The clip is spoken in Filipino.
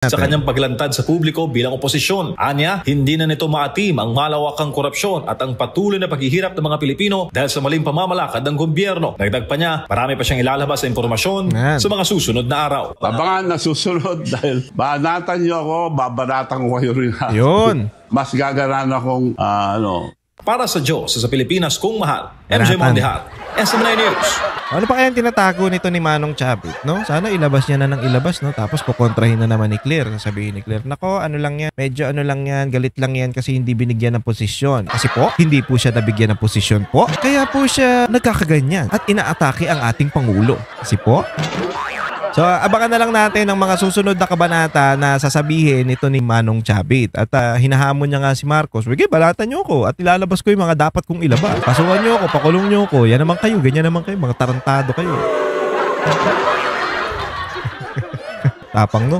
sa kanyang paglantad sa publiko bilang oposisyon. Anya, hindi na nito maatim ang malawakang korupsyon at ang patuloy na paghihirap ng mga Pilipino dahil sa maling pamamalakad ng gobyerno. Dagdag pa niya, marami pa siyang ilalabas na impormasyon sa mga susunod na araw. Abangan na susunod dahil banatan niyo ako, babanatan ko kayo rin. Yun. Mas gaganan akong Para sa Diyos, sa Pilipinas kung mahal, MJ Mondejar, SMNI News. Ano pa kayang tinatago nito ni Manong Chavit, no? Sana ilabas niya na ng ilabas, no? Tapos kukontrahin na naman ni Claire. Sabihin ni Claire, nako, ano lang yan, medyo ano lang yan, galit lang yan kasi hindi binigyan ng posisyon. Kasi po, hindi po siya nabigyan ng posisyon po. Kaya po siya nagkakaganyan at inaatake ang ating Pangulo. Kasi po. So, abangan na lang natin ang mga susunod na kabanata na sasabihin nito ni Manong Chavit. At hinahamon niya nga si Marcos, sige, balatan niyo ako at ilalabas ko yung mga dapat kong ilabas. Pasukan niyo ako, pakulong niyo ako. Yan naman kayo, ganyan naman kayo, mga tarantado kayo. Tapang, no?